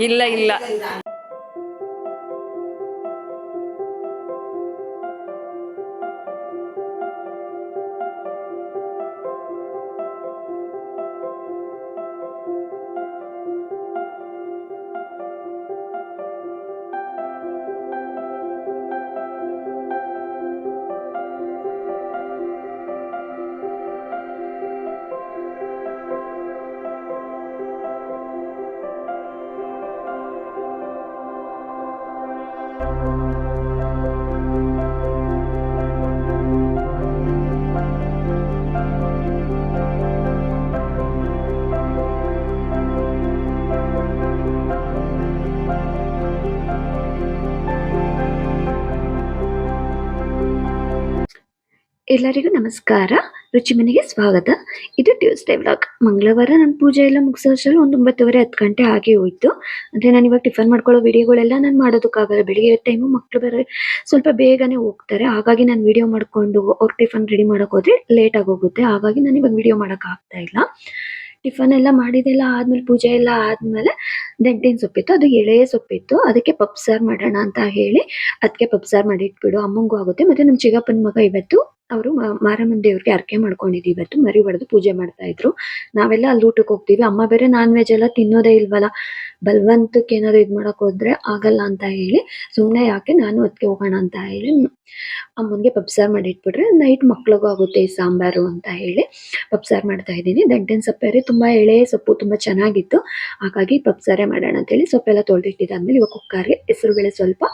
ಇಲ್ಲ ಇಲ್ಲ. ಎಲ್ಲರಿಗೂ ನಮಸ್ಕಾರ. ರುಚಿ ಮನೆಗೆ ಸ್ವಾಗತ. ಇದು ಟ್ಯೂಸ್ಡೇ ವ್ಲಾಗ್. ಮಂಗಳವಾರ ನಾನು ಪೂಜೆ ಎಲ್ಲ ಮುಗಿಸೋಷ್ಟರಲ್ಲಿ 9:30 10 ಗಂಟೆ ಆಗಿ ಹೋಯ್ತು. ಅಂದರೆ ನಾನು ಇವಾಗ ಟಿಫನ್ ಮಾಡ್ಕೊಳ್ಳೋ ವಿಡಿಯೋಗಳೆಲ್ಲ ನಾನು ಮಾಡೋದಕ್ಕಾಗಲ್ಲ. ಬೆಳಿಗ್ಗೆ ಟೈಮು ಮಕ್ಕಳು ಬೇರೆ ಸ್ವಲ್ಪ ಬೇಗನೆ ಹೋಗ್ತಾರೆ. ಹಾಗಾಗಿ ನಾನು ವಿಡಿಯೋ ಮಾಡಿಕೊಂಡು ಅವ್ರ ಟಿಫನ್ ರೆಡಿ ಮಾಡೋಕೆ ಹೋದರೆ ಲೇಟ್ ಆಗೋಗುತ್ತೆ. ಹಾಗಾಗಿ ನಾನು ಇವಾಗ ವಿಡಿಯೋ ಮಾಡೋಕ್ಕಾಗ್ತಾ ಇಲ್ಲ. ಟಿಫನ್ ಎಲ್ಲ ಮಾಡಿದೆಲ್ಲ ಆದ್ಮೇಲೆ ಪೂಜೆ ಎಲ್ಲ ಆದ್ಮೇಲೆ ದಂಟಿನ ಸೊಪ್ಪಿತ್ತು, ಅದು ಎಳೆ ಸೊಪ್ಪಿತ್ತು. ಅದಕ್ಕೆ ಪಪ್ಪು ಸಾರು ಮಾಡೋಣ ಅಂತ ಹೇಳಿ ಅದಕ್ಕೆ ಪಪ್ಪು ಸಾರು ಮಾಡಿ ಇಟ್ಬಿಡು, ಅಮ್ಮಂಗೂ ಆಗುತ್ತೆ. ಮತ್ತೆ ನಮ್ಮ ಚಿಕ್ಕಪ್ಪನ ಮಗ ಇವತ್ತು ಅವರು ಮಾರಮ್ಮನ ದೇವ್ರಿಗೆ ಹರಕೆ ಮಾಡ್ಕೊಂಡಿದ್ದು ಇವತ್ತು ಮರಿ ಹೊಡೆದು ಪೂಜೆ ಮಾಡ್ತಾ ಇದ್ರು. ನಾವೆಲ್ಲ ಅಲ್ಲಿ ಊಟಕ್ಕೆ ಹೋಗ್ತೀವಿ. ಅಮ್ಮ ಬೇರೆ ನಾನ್ ವೆಜ್ ಎಲ್ಲ ತಿನ್ನೋದೇ ಇಲ್ವಲ್ಲ, ಬಲವಂತಕ್ಕೆ ಏನಾದ್ರು ಇದು ಮಾಡಕ್ ಹೋದ್ರೆ ಆಗಲ್ಲ ಅಂತ ಹೇಳಿ ಸುಮ್ಮನೆ ಯಾಕೆ ನಾನು ಅದಕ್ಕೆ ಹೋಗೋಣ ಅಂತ ಹೇಳಿ ಅಮ್ಮನಿಗೆ ಪಪ್ಪು ಸಾರು ಮಾಡಿ ಇಟ್ಬಿಟ್ರೆ ನೈಟ್ ಮಕ್ಳಿಗೂ ಆಗುತ್ತೆ ಈ ಸಾಂಬಾರು ಅಂತ ಹೇಳಿ ಪಪ್ಪು ಸಾರು ಮಾಡ್ತಾ ಇದ್ದೀನಿ. ದಂಟಿನ ಸೊಪ್ಪೇರಿ ತುಂಬಾ ಎಳೆ ಸೊಪ್ಪು, ತುಂಬಾ ಚೆನ್ನಾಗಿತ್ತು. ಹಾಗಾಗಿ ಪಪ್ಪು ಸಾರೇ ಮಾಡೋಣ ಅಂತ ಹೇಳಿ ಸೊಪ್ಪೆಲ್ಲ ತೊಳೆದಿಟ್ಟಿದ್ದಾದ್ಮೇಲೆ ಇವಾಗ ಕುಕ್ಕರ್ಗೆ ಹೆಸರುಬೇಳೆ ಸ್ವಲ್ಪ,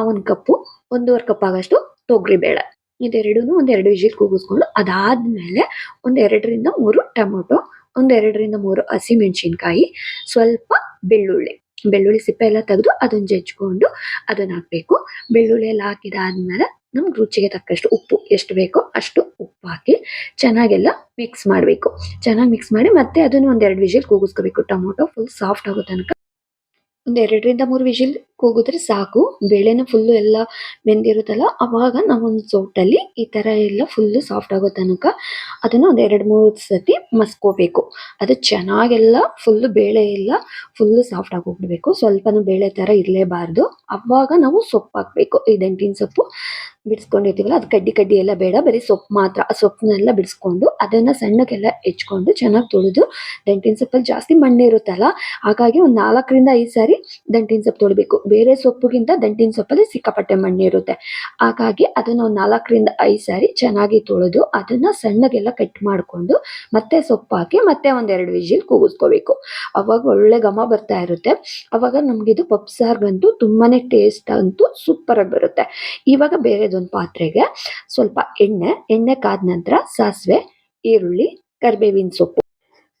1 ಕಪ್ಪು 1.5 ಕಪ್ ಆಗಷ್ಟು ತೊಗರಿಬೇಳೆ, ಇದೆರಡೂ ಒಂದೆರಡು ವಿಜಿಲ್ ಕೂಗಿಸ್ಕೊಂಡು ಅದಾದ್ಮೇಲೆ 1 2 3 ಟೊಮೊಟೊ, 1 2 3 ಹಸಿಮೆಣಸಿನ್ಕಾಯಿ, ಸ್ವಲ್ಪ ಬೆಳ್ಳುಳ್ಳಿ ಸಿಪ್ಪೆ ಎಲ್ಲ ತೆಗೆದು ಅದನ್ನ ಜಜ್ಕೊಂಡು ಅದನ್ನ ಹಾಕ್ಬೇಕು. ಬೆಳ್ಳುಳ್ಳಿ ಎಲ್ಲ ಹಾಕಿದಾದ್ಮೇಲೆ ನಮ್ಗೆ ರುಚಿಗೆ ತಕ್ಕಷ್ಟು ಉಪ್ಪು, ಎಷ್ಟು ಬೇಕೋ ಅಷ್ಟು ಉಪ್ಪು ಹಾಕಿ ಚೆನ್ನಾಗೆಲ್ಲ ಮಿಕ್ಸ್ ಮಾಡಬೇಕು. ಚೆನ್ನಾಗಿ ಮಿಕ್ಸ್ ಮಾಡಿ ಮತ್ತೆ ಅದನ್ನು 1 2 ವಿಜಿಲ್ ಕೂಗಿಸ್ಕೋಬೇಕು. ಟೊಮೊಟೊ ಫುಲ್ ಸಾಫ್ಟ್ ಆಗೋ ತನಕ 1 2 3 ವಿಜಿಲ್ ಕೂಗಿದ್ರೆ ಸಾಕು. ಬೇಳೆನ ಫುಲ್ಲು ಎಲ್ಲ ಬೆಂದಿರುತ್ತಲ್ಲ, ಅವಾಗ ನಾವೊಂದು ಸೌಟಲ್ಲಿ ಈ ಥರ ಎಲ್ಲ ಫುಲ್ಲು ಸಾಫ್ಟ್ ಆಗೋ ತನಕ ಅದನ್ನು 1 2 3 ಸತಿ ಮಸ್ಕೋಬೇಕು. ಅದು ಚೆನ್ನಾಗೆಲ್ಲ ಫುಲ್ಲು ಬೇಳೆ ಎಲ್ಲ ಫುಲ್ಲು ಸಾಫ್ಟ್ ಆಗಿ ಹೋಗ್ಬಿಡ್ಬೇಕು. ಸ್ವಲ್ಪನೂ ಬೇಳೆ ಥರ ಇರಲೇಬಾರ್ದು. ಅವಾಗ ನಾವು ಸೊಪ್ಪು ಹಾಕಬೇಕು. ಈ ದಂಟಿನ ಸೊಪ್ಪು ಬಿಡಿಸ್ಕೊಂಡಿರ್ತೀವಲ್ಲ, ಅದು ಕಡ್ಡಿ ಎಲ್ಲ ಬೇಡ, ಬರೀ ಸೊಪ್ಪು ಮಾತ್ರ. ಆ ಸೊಪ್ಪನ್ನೆಲ್ಲ ಬಿಡಿಸ್ಕೊಂಡು ಅದನ್ನು ಸಣ್ಣಕ್ಕೆಲ್ಲ ಹೆಚ್ಕೊಂಡು ಚೆನ್ನಾಗಿ ತೊಳೆದು, ದಂಟಿನ ಸೊಪ್ಪಲ್ಲಿ ಜಾಸ್ತಿ ಮಣ್ಣಿರುತ್ತಲ್ಲ, ಹಾಗಾಗಿ ಒಂದು 4 5 ಸಾರಿ ದಂಟಿನ ಸೊಪ್ಪು ತೊಳಿಬೇಕು. ಬೇರೆ ಸೊಪ್ಪಿಗಿಂತ ದಂಟಿನ ಸೊಪ್ಪಲ್ಲಿ ಸಿಕ್ಕಾಪಟ್ಟೆ ಮಣ್ಣಿರುತ್ತೆ. ಹಾಗಾಗಿ ಅದನ್ನು ಒಂದು 4 5 ಸಾರಿ ಚೆನ್ನಾಗಿ ತೊಳೆದು ಅದನ್ನ ಸಣ್ಣಗೆಲ್ಲ ಕಟ್ ಮಾಡಿಕೊಂಡು ಮತ್ತೆ ಸೊಪ್ಪು ಹಾಕಿ ಮತ್ತೆ 1 2 ವಿಜಿಲ್ ಕೂಗಿಸ್ಕೋಬೇಕು. ಅವಾಗ ಒಳ್ಳೆ ಘಮ ಬರ್ತಾ ಇರುತ್ತೆ. ಅವಾಗ ನಮಗಿದು ಪಪ್ಪು ಸಾರ್ಗಂತೂ ತುಂಬಾನೇ ಟೇಸ್ಟ್ ಅಂತೂ ಸೂಪರ್ ಆಗಿ ಬರುತ್ತೆ. ಇವಾಗ ಬೇರೆದೊಂದು ಪಾತ್ರೆಗೆ ಸ್ವಲ್ಪ ಎಣ್ಣೆ ಕಾದ ನಂತರ ಸಾಸಿವೆ, ಈರುಳ್ಳಿ, ಕರಿಬೇವಿನ ಸೊಪ್ಪು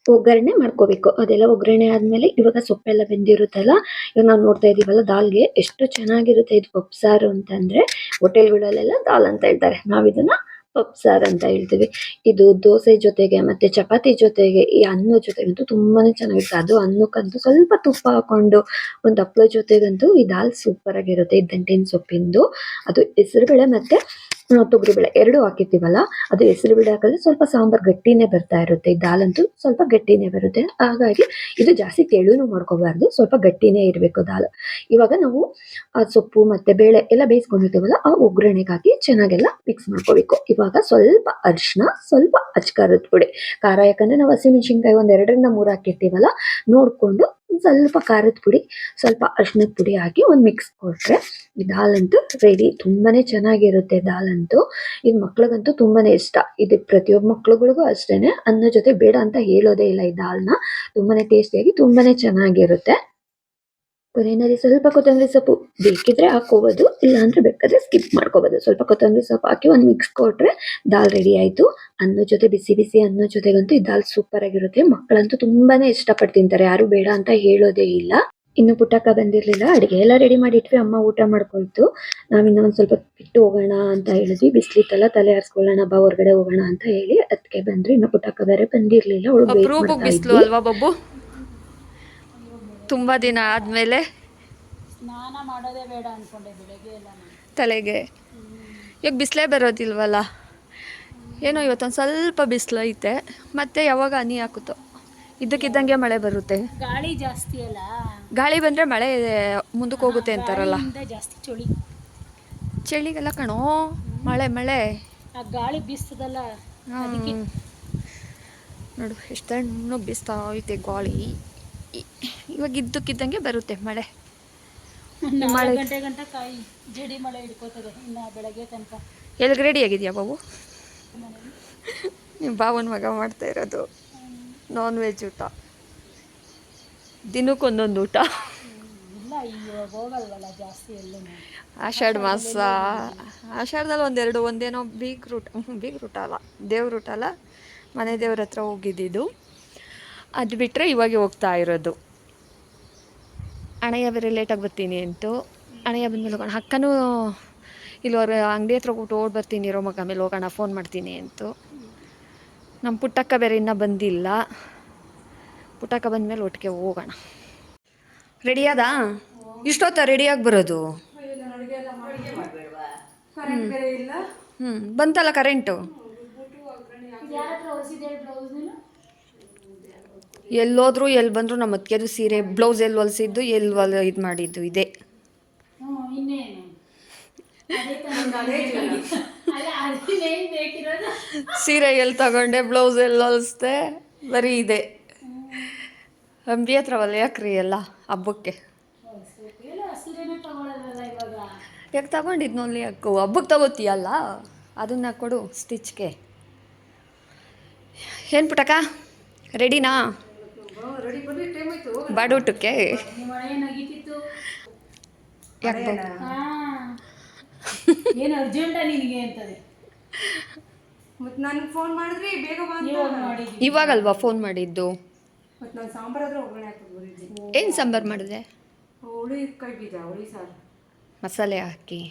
ಒಗ್ಗರಣೆ ಮಾಡ್ಕೋಬೇಕು. ಅದೆಲ್ಲ ಒಗ್ಗರಣೆ ಆದ್ಮೇಲೆ ಇವಾಗ ಸೊಪ್ಪೆಲ್ಲ ಬೆಂದಿರುತ್ತಲ್ಲ, ಇವಾಗ ನಾವು ನೋಡ್ತಾ ಇದೀವಲ್ಲ ದಾಲ್ಗೆ ಎಷ್ಟು ಚೆನ್ನಾಗಿರುತ್ತೆ ಇದು ಪಪ್ಪು ಸಾರು ಅಂತಂದ್ರೆ. ಹೋಟೆಲ್ಗಳಲ್ಲೆಲ್ಲ ದಾಲ್ ಅಂತ ಹೇಳ್ತಾರೆ, ನಾವಿದನ್ನ ಪಪ್ಪು ಸಾರು ಅಂತ ಹೇಳ್ತೀವಿ. ಇದು ದೋಸೆ ಜೊತೆಗೆ ಮತ್ತೆ ಚಪಾತಿ ಜೊತೆಗೆ, ಈ ಅನ್ನದ ಜೊತೆಗಂತೂ ತುಂಬಾನೇ ಚೆನ್ನಾಗಿರುತ್ತೆ. ಅದು ಅನ್ನಕ್ಕಂತೂ ಸ್ವಲ್ಪ ತುಪ್ಪ ಹಾಕೊಂಡು ಒಂದು ಹಪ್ಪಳ ಜೊತೆಗಂತೂ ಈ ದಾಲ್ ಸೂಪರ್ ಆಗಿರುತ್ತೆ. ಈ ದಂಟಿನ ಸೊಪ್ಪಿಂದು ಅದು ಹೆಸರುಬೇಳೆ ಮತ್ತೆ ತೊಗರಿಬೇಳೆ 2 ಹಾಕಿರ್ತೀವಲ್ಲ, ಅದು ಹೆಸರುಬೇಳೆ ಹಾಕಿದ್ರೆ ಸ್ವಲ್ಪ ಸಾಂಬಾರ್ ಗಟ್ಟಿನೇ ಬರ್ತಾ ಇರುತ್ತೆ. ಈ ದಾಲ್ ಅಂತೂ ಸ್ವಲ್ಪ ಗಟ್ಟಿನೇ ಬರುತ್ತೆ. ಹಾಗಾಗಿ ಇದು ಜಾಸ್ತಿ ತೆಳುನು ಮಾಡ್ಕೋಬಾರ್ದು, ಸ್ವಲ್ಪ ಗಟ್ಟಿನೇ ಇರಬೇಕು ದಾಲ್. ಇವಾಗ ನಾವು ಆ ಸೊಪ್ಪು ಮತ್ತೆ ಬೇಳೆ ಎಲ್ಲ ಬೇಯಿಸ್ಕೊಂಡಿರ್ತೀವಲ್ಲ, ಆ ಒಗ್ಗರಣೆಗೆ ಹಾಕಿ ಚೆನ್ನಾಗೆಲ್ಲ ಮಿಕ್ಸ್ ಮಾಡ್ಕೋಬೇಕು. ಇವಾಗ ಸ್ವಲ್ಪ ಅರಿಶಿನ, ಸ್ವಲ್ಪ ಅಚ್ಕಾರದ ಪುಡಿ, ಖಾರ ಯಾಕಂದ್ರೆ ನಾವು ಹಸಿಮೆಣಸಿನ್ಕಾಯಿ 1 2 3 ಹಾಕಿರ್ತೀವಲ್ಲ, ನೋಡ್ಕೊಂಡು ಸ್ವಲ್ಪ ಖಾರದ ಪುಡಿ, ಸ್ವಲ್ಪ ಅರಿಶಿನದ ಪುಡಿ ಹಾಕಿ ಒಂದು ಮಿಕ್ಸ್ ಕೊಟ್ರೆ ಈ ದಾಲ್ ಅಂತೂ ರೆಡಿ. ತುಂಬಾನೇ ಚೆನ್ನಾಗಿರುತ್ತೆ ದಾಲ್ ಅಂತೂ. ಇದು ಮಕ್ಳಿಗಂತೂ ತುಂಬಾನೇ ಇಷ್ಟ. ಇದು ಪ್ರತಿಯೊಬ್ಬ ಮಕ್ಳುಗಳಿಗೂ ಅಷ್ಟೇನೆ. ಅನ್ನ ಜೊತೆ ಬೇಡ ಅಂತ ಹೇಳೋದೇ ಇಲ್ಲ ಈ ದಾಲ್ನ. ತುಂಬಾನೇ ಟೇಸ್ಟಿಯಾಗಿ ತುಂಬಾನೇ ಚೆನ್ನಾಗಿರುತ್ತೆ. ಕೊನೆಯಲ್ಲಿ ಸ್ವಲ್ಪ ಕೊತ್ತಂಬರಿ ಸೊಪ್ಪು ಬೇಕಿದ್ರೆ ಹಾಕೋಬಹುದು, ಇಲ್ಲ ಅಂದ್ರೆ ಬೇಕಾದ್ರೆ ಸ್ಕಿಪ್ ಮಾಡ್ಕೋಬಹುದು. ಸ್ವಲ್ಪ ಕೊತ್ತಂಬರಿ ಸೊಪ್ಪು ಹಾಕಿ ಒಂದು ಮಿಕ್ಸ್ ಕೊಟ್ರೆ ದಾಲ್ ರೆಡಿ ಆಯ್ತು. ಅನ್ನ ಜೊತೆ ಬಿಸಿ ಬಿಸಿ ಅನ್ನ ಜೊತೆಗಂತೂ ಈ ದಾಲ್ ಸೂಪರ್ ಆಗಿರುತ್ತೆ. ಮಕ್ಕಳಂತೂ ತುಂಬಾನೇ ಇಷ್ಟಪಟ್ಟು ತಿಂತಾರೆ, ಯಾರು ಬೇಡ ಅಂತ ಹೇಳೋದೇ ಇಲ್ಲ. ಇನ್ನು ಪುಟ್ಟಕ್ಕ ಬಂದಿರ್ಲಿಲ್ಲ, ಅಡಿಗೆ ಎಲ್ಲ ರೆಡಿ ಮಾಡಿಟ್ವಿ. ಅಮ್ಮ ಊಟ ಮಾಡ್ಕೊಳ್ತು. ನಾವಿನ್ನ ಒಂದ್ ಸ್ವಲ್ಪ ಬಿಟ್ಟು ಹೋಗೋಣ ಅಂತ ಹೇಳಿದ್ವಿ. ಬಿಸ್ಲಿತ್ತಲ್ಲ, ತಲೆ ಆರಿಸ್ಕೊಳ್ಳೋಣ ಬಾ ಹೊರಗಡೆ ಹೋಗೋಣ ಅಂತ ಹೇಳಿ ಅದಕ್ಕೆ ಬಂದ್ರಿ. ಇನ್ನು ಪುಟ್ಟಕ್ಕ ಬೇರೆ ಬಂದಿರ್ಲಿಲ್ಲ, ಅವಳು ಅಪರೂಪಕ್ಕೆ ಬಿಸಿಲು ಅಲ್ವಾ ಬಬ್ಬು? ತುಂಬಾ ದಿನ ಆದ್ಮೇಲೆ ಸ್ನಾನ ಮಾಡೋದೇ ಬೇಡ ಅನ್ಕೊಂಡೆ ಬೆಳಗ್ಗೆ ಎಲ್ಲ ತಲೆಗೆ. ಇವಾಗ ಬಿಸಿಲೇ ಬರೋದಿಲ್ವಲ್ಲ. ಏನೋ ಇವತ್ತೊಂದು ಸ್ವಲ್ಪ ಬಿಸಿಲು ಐತೆ ಮತ್ತೆ ಯಾವಾಗ ಹನಿ ಹಾಕುತ್ತೋ ಇದ್ದಕ್ಕಿದ್ದಂಗೆ ಮಳೆ ಬರುತ್ತೆ. ಗಾಳಿ ಜಾಸ್ತಿ ಅಲ್ಲ, ಗಾಳಿ ಬಂದರೆ ಮಳೆ ಮುಂದಕ್ಕೆ ಹೋಗುತ್ತೆ ಅಂತಾರಲ್ಲ. ಗಾಳಿಯಿಂದ ಜಾಸ್ತಿ ಚಳಿಗೆಲ್ಲ ಕಣೋ ಮಳೆ ಮಳೆ ಆ ಗಾಳಿ ಬೀಸ್ತದಲ್ಲ ಅದಕ್ಕೆ. ನೋಡು ಎಷ್ಟು ತಣ್ಣಗೆ ಬೀಸ್ತಾ ಐತೆ ಗಾಳಿ. ಇವಾಗ ಇದ್ದಕ್ಕಿದ್ದಂಗೆ ಬರುತ್ತೆ ಮಳೆ. 4 ಗಂಟೆ ಗಂಟ ಕಾಯಿ ಜಡಿ ಮಳೆ ಹಿಡ್ಕೋತದೆ ಇನ್ನು ಬೆಳಗ್ಗೆ ತನಕ. ಎಲ್ಲಿಗೆ ರೆಡಿ ಆಗಿದೆಯಾ ಬಾಬು? ನಿಮ್ಮ ಬಾವನ ಮಗ ಮಾಡ್ತಾ ಇರೋದು ನಾನ್ ವೆಜ್ ಊಟ, ದಿನಕ್ಕೊಂದೊಂದು ಊಟ. ಇಲ್ಲ ಇವಾಗ ಹೋಗಲ್ವಲ್ಲ ಜಾಸ್ತಿ ಎಲ್ಲೂ. ಆಷಾಢ ಮಾಸ, ಆಷಾಢದಲ್ಲಿ ಒಂದೇನೋ ಬೀಗ್ ರೂಟ ಅಲ್ಲ, ದೇವ್ರ ಅಲ್ಲ, ಮನೆ ದೇವ್ರ ಹತ್ರ ಹೋಗಿದ್ದಿದ್ದು. ಅದು ಬಿಟ್ಟರೆ ಇವಾಗ ಹೋಗ್ತಾ ಇರೋದು. ಅಣ್ಣಯ್ಯ ಬೇರೆ ಲೇಟಾಗಿ ಬರ್ತೀನಿ ಅಂತು. ಅಣ್ಣಯ್ಯ ಬಂದಮೇಲೆ ಹೋಗೋಣ. ಅಕ್ಕನೂ ಇಲ್ಲವ್ರ ಅಂಗಡಿ ಹತ್ರ ಹೋಗ್ಬಿಟ್ಟು ಓಡ್ ಬರ್ತೀನಿ ಇರೋ ಮಗ, ಆಮೇಲೆ ಹೋಗೋಣ ಫೋನ್ ಮಾಡ್ತೀನಿ ಅಂತು. ನಮ್ಮ ಪುಟ್ಟಕ್ಕ ಬೇರೆ ಇನ್ನೂ ಬಂದಿಲ್ಲ. ಪುಟ್ಟಕ್ಕ ಬಂದಮೇಲೆ ಒಟ್ಟಿಗೆ ಹೋಗೋಣ. ರೆಡಿಯಾದ? ಇಷ್ಟೊತ್ತ ರೆಡಿಯಾಗಿ ಬರೋದು? ಬಂತಲ್ಲ ಕರೆಂಟು. ಎಲ್ಲೋದ್ರು ಎಲ್ಲಿ ಬಂದರು ನಮ್ಮ ಅತ್ತಿಗೆದು ಸೀರೆ ಬ್ಲೌಸ್ ಎಲ್ಲಿ ಹೊಲಿಸಿದ್ದು ಎಲ್ಲಿ ಇದು ಮಾಡಿದ್ದು ಇದೆ. ಸೀರೆ ಎಲ್ಲಿ ತಗೊಂಡೆ, ಬ್ಲೌಸ್ ಎಲ್ಲಿ ಹೊಲಿಸ್ದೆ, ಬರೀ ಇದೆ. ಅಂಬಿ ಹತ್ರ ಹೊಲಿಯಾಕ್ರಿ ಎಲ್ಲ ಹಬ್ಬಕ್ಕೆ. ಯಾಕೆ ತಗೊಂಡಿದ್ದು ನೋಡಿ ಯಾಕೋ ಹಬ್ಬಕ್ಕೆ ತಗೋತೀಯಲ್ಲ, ಅದನ್ನ ಕೊಡು ಸ್ಟಿಚ್ಗೆ. ಏನು ಪುಟಕ ರೆಡಿನಾ? ಬಾಡೂಟಕ್ಕೆ ಯಾಕೆ ಏನು ಅರ್ಜೆಂಟ ನಿನಗೆ ಅಂತದೆ. ಮತ್ತು ನನಗೆ ಫೋನ್ ಮಾಡಿದ್ರಿ ಬೇಗ ಮಾಡಿ. ಇವಾಗಲ್ವಾ ಫೋನ್ ಮಾಡಿದ್ದು? ಮತ್ತು ನಾನು ಸಾಂಬಾರು ಆದರೂ ಒಗ್ಗರಣೆ ಹಾಕ್ಬೋದು. ಏನು ಸಾಂಬಾರು ಮಾಡಿದೆ? ಹುಳಿ ಕೈ ಬೀಜ ಹುಳಿ ಸಾರು ಮಸಾಲೆ ಹಾಕಿ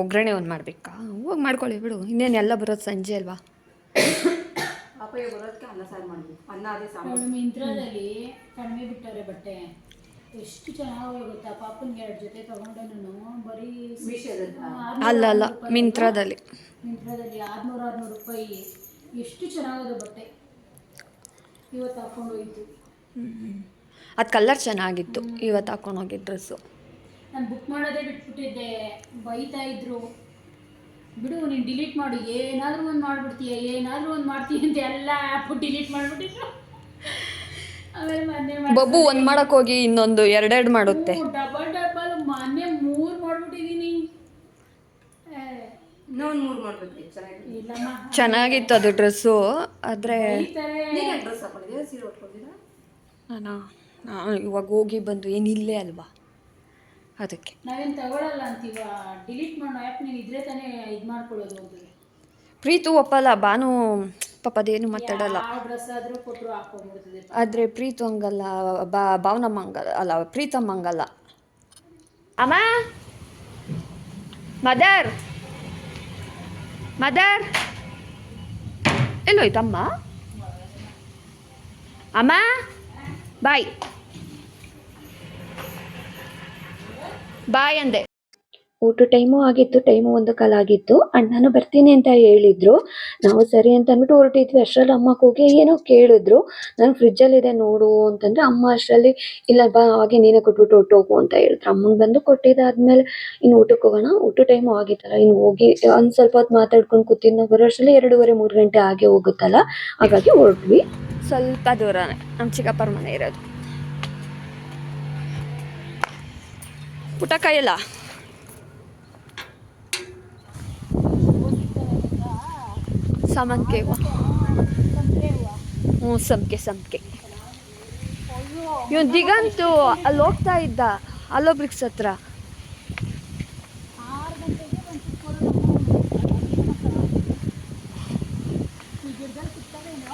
ಒಗ್ಗರಣೆ ಒಂದು ಮಾಡಬೇಕಾ? ಹೋಗಿ ಮಾಡ್ಕೊಳ್ಳಿ ಬಿಡು, ಇನ್ನೇನು ಎಲ್ಲ ಬರೋದು ಸಂಜೆ ಅಲ್ವಾ. ಅಪ್ಪಯ್ಯ ಬರೋದಕ್ಕೆ ಅನ್ನ ಸಾರು ಮಾಡಬೇಕು. ಅನ್ನ ಅದೇ ಸಾಂಬಾರು. ಮಿಂತ್ರದಲ್ಲಿ ಕಡಿಮೆ ಬಿಟ್ಟವ್ರೆ ಬಟ್ಟೆ, ಎಷ್ಟು ಚೆನ್ನಾಗಿ ಗೊತ್ತಾ. ಪಾಪನ್ಗೆ 2 ಜೊತೆ ತಗೊಂಡೆ ನಾನು. ಬರೀ ಅಲ್ಲ ಮಿಂತ್ರದಲ್ಲಿ 600 ರೂಪಾಯಿ. ಎಷ್ಟು ಚೆನ್ನಾಗದು ಬಟ್ಟೆ. ಇವತ್ತು ಹಾಕೊಂಡು ಹೋಯ್ತು. ಅದು ಕಲರ್ ಚೆನ್ನಾಗಿತ್ತು. ಇವತ್ತು ಹಾಕೊಂಡು ಹೋಗಿದ್ದು ಡ್ರೆಸ್ಸು. ನಾನು ಬುಕ್ ಮಾಡೋದೇ ಬಿಟ್ಬಿಟ್ಟಿದ್ದೆ. ಬೈತಾ ಇದ್ರು, ಬಿಡು ನೀನು ಡಿಲೀಟ್ ಮಾಡು, ಏನಾದರೂ ಒಂದು ಮಾಡಿಬಿಡ್ತೀಯ, ಏನಾದರೂ ಒಂದು ಮಾಡ್ತೀಯ ಅಂತ ಎಲ್ಲ ಆ್ಯಪು ಡಿಲೀಟ್ ಮಾಡಿಬಿಟ್ಟಿದ್ರು. ಆಮೇಲೆ ಮೊನ್ನೆ ಬಬ್ಬು ಒಂದು ಮಾಡೋಕ್ಕೆ ಹೋಗಿ ಇನ್ನೊಂದು 2 ಮಾಡುತ್ತೆ. ಡಬಲ್ ಮೊನ್ನೆ 3 ಮಾಡಿಬಿಟ್ಟಿದ್ದೀನಿ. ಇನ್ನೊಂದು 3 ಮಾಡಬೇಕು. ಇಲ್ಲಮ್ಮ ಚೆನ್ನಾಗಿತ್ತು ಅದು ಡ್ರೆಸ್ಸು. ಆದರೆ ಡ್ರೆಸ್ ಹಾಕೊಂಡಿದ್ದೀರಾ, ಸೀರೆ ಉಟ್ಕೊಂಡಿದ್ದೀರಾ? ನಾನು ಇವಾಗ ಹೋಗಿ ಬಂದು ಏನಿಲ್ಲೇ ಅಲ್ವಾ, ಅದಕ್ಕೆ ನಾವೇನು ತಗೊಳ್ಳಲ್ಲ ಅಂತೀವ. ಡಿಲೀಟ್ ಮಾಡೋ ಆ್ಯಪ್ ನೀನು ಇದ್ರೆ ತಾನೇ ಇದು ಮಾಡ್ಕೊಳ್ಳೋದು ಅಂತೀವಿ. ಪ್ರೀತು ಒಪ್ಪಲ್ಲ, ಬಾನು ಪಾಪ ಅದೇನು ಮಾತಾಡಲ್ಲ. ಆ ಡ್ರೆಸ್ ಆದರೂ ಕೊಟ್ಟರು ಹಾಕೊಂಡ್ಬಿಡ್ತದೆ. ಆದರೆ ಪ್ರೀತು ಹಂಗಲ್ಲ, ಭಾವನಮ್ಮ ಹಂಗಲ್ಲ, ಅಲ್ಲ ಪ್ರೀತಮ್ಮ ಹಂಗಲ್ಲ. ಅಮ್ಮ ಮದರ್ ಎಲ್ಲೋಯ್ತಮ್ಮ? ಅಮ್ಮ ಬಾಯ್ ಅಂದೆ. ಊಟ ಟೈಮು ಆಗಿತ್ತು. ಟೈಮು 1 ಕಾಲ ಆಗಿತ್ತು. ಅಣ್ಣನೂ ಬರ್ತೀನಿ ಅಂತ ಹೇಳಿದ್ರು. ನಾವು ಸರಿ ಅಂತ ಅಂದ್ಬಿಟ್ಟು ಹೊರಟಿದ್ವಿ. ಅಷ್ಟರಲ್ಲಿ ಅಮ್ಮಕ್ಕೆ ಹೋಗಿ ಏನೋ ಕೇಳಿದ್ರು. ನಾನು ಫ್ರಿಜ್ಜಲ್ಲಿದೆ ನೋಡು ಅಂತಂದ್ರೆ, ಅಮ್ಮ ಅಷ್ಟರಲ್ಲಿ ಇಲ್ಲ ಬಾ ಹಾಗೆ ನೀನೇ ಕೊಟ್ಬಿಟ್ಟು ಹೊರ್ಟೋಗು ಅಂತ ಹೇಳಿದ್ರು. ಅಮ್ಮಂಗೆ ಬಂದು ಕೊಟ್ಟಿದ್ದಾದ್ಮೇಲೆ ಇನ್ನು ಊಟಕ್ಕೆ ಹೋಗೋಣ. ಊಟ ಟೈಮು ಆಗಿತ್ತಲ್ಲ, ಇನ್ನು ಹೋಗಿ ಒಂದು ಸ್ವಲ್ಪ ಹೊತ್ತು ಮಾತಾಡ್ಕೊಂಡು ಕೂತಿದ್ದು ಬರೋ ಅಷ್ಟರಲ್ಲಿ 2:30-3 ಗಂಟೆ ಆಗೇ ಹೋಗುತ್ತಲ್ಲ, ಹಾಗಾಗಿ ಹೊರಟ್ವಿ. ಸ್ವಲ್ಪ ದೂರನೇ ನಮ್ಮ ಚಿಕ್ಕಪ್ಪರ ಮನೆ ಇರೋದು. ಪುಟಕಾಯಿ ಎಲ್ಲ ಸಾಮಂತಿಗೆ ಹ್ಞೂ ಸಂಪಿಗೆ. ಇವನು ದಿಗಂತು ಅಲ್ಲಿ ಹೋಗ್ತಾ ಇದ್ದ ಅಲ್ಲೋ ಬ್ರಿಕ್ಸ್ ಹತ್ರ.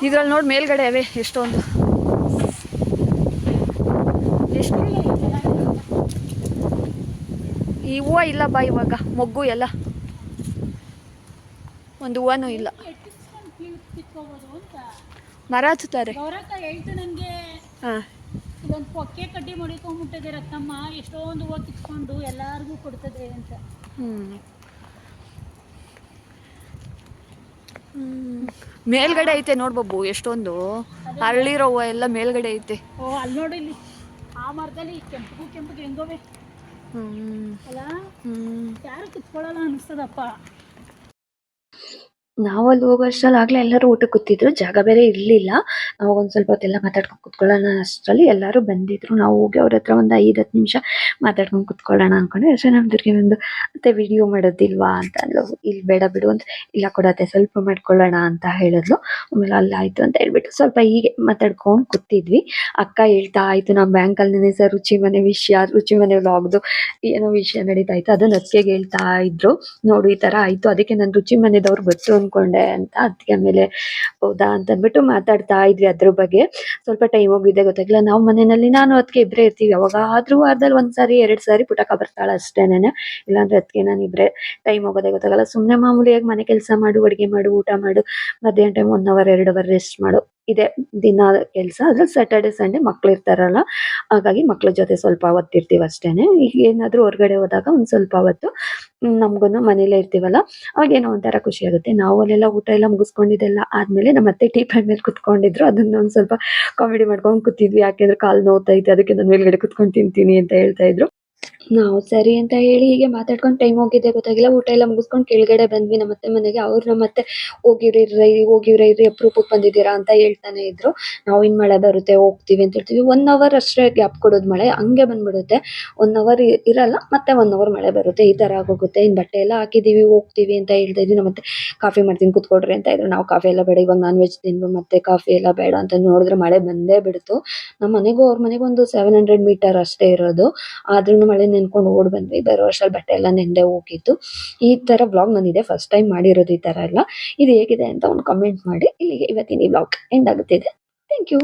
ಇದ್ರಲ್ಲಿ ನೋಡಿ ಮೇಲ್ಗಡೆ ಅವೇ ಎಷ್ಟೊಂದು. ಎಷ್ಟು ಈ ಹೂವು ಇಲ್ಲ ಬಾ ಇವಾಗ, ಮೊಗ್ಗು ಎಲ್ಲ, ಒಂದು ಹೂವನೂ ಇಲ್ಲ. ಮರ ಹಚ್ಚುತ್ತಾರೆ. ಹೇಳ್ತು ನನಗೆ, ಹಾಂ ಇದೊಂದು ಪೊಕ್ಕೆ ಕಡ್ಡಿ ಮಡಿಕೊಂಡ್ಬಿಟ್ಟಿದೆ ರತ್ನಮ್ಮ, ಎಷ್ಟೊಂದು ಹೂವು ಕಿತ್ಕೊಂಡು ಎಲ್ಲರಿಗೂ ಕೊಡ್ತದೆ ಅಂತ. ಮೇಲ್ಗಡೆ ಐತೆ ನೋಡ್ಬಬ್ಬು ಎಷ್ಟೊಂದು ಅರಳಿರೋ ಹೂವು ಎಲ್ಲ ಮೇಲ್ಗಡೆ ಐತೆ. ಓ ಅಲ್ಲಿ ನೋಡಿ ಇಲ್ಲಿ ಆ ಮರದಲ್ಲಿ ಕೆಂಪಿಗೆ ಹೆಂಗೋವೆ ಅಲ್ಲ, ಯಾರು ಕುತ್ಕೊಳ್ಳಲ್ಲ ಅನಿಸ್ತದಪ್ಪ. ನಾವು ಅಲ್ಲಿ ಹೋಗೋ ಅಷ್ಟರಲ್ಲಿ ಆಗ್ಲೇ ಎಲ್ಲರೂ ಊಟಕ್ಕೆ ಕೂತಿದ್ರು, ಜಾಗ ಬೇರೆ ಇರಲಿಲ್ಲ. ನಾವು ಒಂದು ಸ್ವಲ್ಪ ಹೊತ್ತೆಲ್ಲ ಮಾತಾಡ್ಕೊಂಡು ಕುತ್ಕೊಳ್ಳೋಣ ಅಷ್ಟರಲ್ಲಿ ಎಲ್ಲರೂ ಬಂದಿದ್ರು. ನಾವು ಹೋಗಿ ಅವ್ರ ಹತ್ರ ಒಂದು 5-10 ನಿಮಿಷ ಮಾತಾಡ್ಕೊಂಡು ಕುತ್ಕೊಳ್ಳೋಣ ಅನ್ಕೊಂಡೆ. ಅಷ್ಟೇ ನಮ್ಮ ದುರ್ಗೆ ಒಂದು ಮತ್ತೆ ವಿಡಿಯೋ ಮಾಡೋದಿಲ್ವಾ ಅಂತ ಅಂದ್ಲು. ಇಲ್ಲಿ ಬೇಡ ಬಿಡು ಅಂತ, ಇಲ್ಲ ಕೊಡತ್ತೆ ಸ್ವಲ್ಪ ಮಾಡ್ಕೊಳ್ಳೋಣ ಅಂತ ಹೇಳಿದ್ಲು. ಆಮೇಲೆ ಅಲ್ಲಿ ಆಯ್ತು ಅಂತ ಹೇಳ್ಬಿಟ್ಟು ಸ್ವಲ್ಪ ಹೀಗೆ ಮಾತಾಡ್ಕೊಂಡು ಕೂತಿದ್ವಿ. ಅಕ್ಕ ಹೇಳ್ತಾ ಆಯ್ತು, ನಮ್ಮ ಬ್ಯಾಂಕಲ್ಲಿ ನೆನೆ ಸರ್ ರುಚಿ ಮನೆ ವ್ಲಾಗ್ದು ಏನೋ ವಿಷಯ ನಡೀತಾ ಇತ್ತು, ಅದನ್ನ ಅತ್ತಿಗೆಗೆ ಹೇಳ್ತಾ ಇದ್ರು. ನೋಡು ಈ ತರ ಆಯ್ತು, ಅದಕ್ಕೆ ನಾನು ರುಚಿ ಮನೆದವ್ರು ಗೊತ್ತು ಅನ್ಕೊಂಡೆ ಅಂತ. ಅದಕ್ಕೆ ಆಮೇಲೆ ಹೌದಾ ಅಂತ ಅಂದ್ಬಿಟ್ಟು ಮಾತಾಡ್ತಾ ಇದ್ವಿ ಅದ್ರ ಬಗ್ಗೆ. ಸ್ವಲ್ಪ ಟೈಮ್ ಹೋಗಿದ್ದೆ ಗೊತ್ತಾಗಿಲ್ಲ. ನಾವು ಮನೆಯಲ್ಲಿ ನಾನು ಅದಕ್ಕೆ ಇಬ್ಬರೇ ಇರ್ತೀವಿ. ಯಾವಾಗಾದ್ರೂ ವಾರದಲ್ಲಿ 1 ಸಾರಿ 2 ಸಾರಿ ಪುಟಕ ಬರ್ತಾಳೆ ಅಷ್ಟೇನೆ. ಇಲ್ಲಾಂದ್ರೆ ಅದಕ್ಕೆ ನಾನು ಇಬ್ಬರೇ, ಟೈಮ್ ಹೋಗೋದೇ ಗೊತ್ತಾಗಲ್ಲ. ಸುಮ್ಮನೆ ಮಾಮೂಲಿಯಾಗಿ ಮನೆ ಕೆಲಸ ಮಾಡು, ಅಡುಗೆ ಮಾಡು, ಊಟ ಮಾಡು, ಮಧ್ಯಾಹ್ನ ಟೈಮ್ 1 ಅವರ್ 2 ಅವರ್ ರೆಸ್ಟ್ ಮಾಡು, ಇದೆ ದಿನ ಕೆಲಸ. ಅದ್ರಲ್ಲಿ ಸ್ಯಾಟರ್ಡೆ ಸಂಡೇ ಮಕ್ಳು ಇರ್ತಾರಲ್ಲ, ಹಾಗಾಗಿ ಮಕ್ಳ ಜೊತೆ ಸ್ವಲ್ಪ ಹೊತ್ತಿರ್ತೀವಿ ಅಷ್ಟೇನೆ. ಈಗ ಏನಾದ್ರೂ ಹೊರಗಡೆ ಹೋದಾಗ ಒಂದು ಸ್ವಲ್ಪ ಹೊತ್ತು ನಮ್ಗೂ ಮನೇಲೇ ಇರ್ತೀವಲ್ಲ, ಅವಾಗ ಏನೋ ಒಂಥರ ಖುಷಿ ಆಗುತ್ತೆ. ನಾವು ಅಲ್ಲೆಲ್ಲ ಊಟ ಎಲ್ಲ ಮುಗಿಸ್ಕೊಂಡಿದ್ದೆಲ್ಲ ಆದ್ಮೇಲೆ ನಮ್ಮ ಅತ್ತೆ ಟೀಪಾಯ್ ಮೇಲೆ ಕುತ್ಕೊಂಡಿದ್ರು. ಅದನ್ನ ಒಂದು ಸ್ವಲ್ಪ ಕಾಮಿಡಿ ಮಾಡ್ಕೊಂಡು ಕೂತಿದ್ವಿ. ಯಾಕೆಂದ್ರೆ ಕಾಲು ನೋವ್ತೈತೆ, ಅದಕ್ಕೆ ನಾನು ಮೇಲ್ಗಡೆ ಕುತ್ಕೊಂಡು ತಿಂತೀನಿ ಅಂತ ಹೇಳ್ತಾ ಇದ್ರು. ನಾವು ಸರಿ ಅಂತ ಹೇಳಿ ಹೀಗೆ ಮಾತಾಡ್ಕೊಂಡು ಟೈಮ್ ಹೋಗಿದ್ದೆ ಗೊತ್ತಾಗಿಲ್ಲ. ಊಟ ಎಲ್ಲ ಮುಗಿಸ್ಕೊಂಡು ಕೆಳಗಡೆ ಬಂದ್ವಿ ನಮ್ಮ ಅತ್ತೆ ಮನೆಗೆ. ಅವ್ರು ನಮ್ಮ ಅತ್ತೆ ಹೋಗಿವ್ರೆ ಇರ್ರಿ ಅಪರೂಪಕ್ಕೆ ಬಂದಿದ್ದೀರಾ ಅಂತ ಹೇಳ್ತಾನೆ ಇದ್ರು. ನಾವು ಇನ್ನು ಮಳೆ ಬರುತ್ತೆ ಹೋಗ್ತೀವಿ ಅಂತ ಹೇಳ್ತೀವಿ. 1 ಅವರ್ ಅಷ್ಟೇ ಗ್ಯಾಪ್ ಕೊಡೋದು, ಮಳೆ ಹಂಗೆ ಬಂದ್ಬಿಡುತ್ತೆ. 1 ಅವರ್ ಇರಲ್ಲ, ಮತ್ತೆ 1 ಅವರ್ ಮಳೆ ಬರುತ್ತೆ, ಈ ಥರ ಆಗೋಗುತ್ತೆ. ಇನ್ನು ಬಟ್ಟೆ ಎಲ್ಲ ಹಾಕಿದ್ದೀವಿ ಹೋಗ್ತೀವಿ ಅಂತ ಹೇಳ್ತಾ ಇದ್ವಿ. ನಮ್ಮ ಅತ್ತೆ ಕಾಫಿ ಮಾಡ್ತೀನಿ ಕುತ್ಕೊಡ್ರಿ ಅಂತ ಇದ್ರು. ನಾವು ಕಾಫಿ ಎಲ್ಲ ಬೇಡ, ಇವಾಗ ನಾನ್ ವೆಜ್ ತಿಂದು ಮತ್ತೆ ಕಾಫಿ ಎಲ್ಲ ಬೇಡ ಅಂತ ನೋಡಿದ್ರೆ ಮಳೆ ಬಂದೇ ಬಿಡ್ತು. ನಮ್ಮ ಮನೆಗೂ ಅವ್ರ ಮನೆಗೂ ಒಂದು 700 ಮೀಟರ್ ಅಷ್ಟೇ ಇರೋದು. ಆದ್ರೂ ಮಳೆ ನೆನ್ಕೊಂಡು ಓಡ್ ಬಂದ್ವಿ. ಬರೋ ವರ್ಷದಲ್ಲಿ ಬಟ್ಟೆ ಎಲ್ಲ ನೆಂದೇ ಹೋಗಿತ್ತು. ಈ ತರ ವ್ಲಾಗ್ ನಾನು ಇದೇ ಫಸ್ಟ್ ಟೈಮ್ ಮಾಡಿರೋದು ಈ ತರ ಎಲ್ಲ. ಇದು ಹೇಗಿದೆ ಅಂತ ಒಂದು ಕಮೆಂಟ್ ಮಾಡಿ. ಇಲ್ಲಿಗೆ ಇವತ್ತಿನ ಈ ವ್ಲಾಗ್ ಎಂಡ್ ಆಗುತ್ತಿದೆ. Thank you.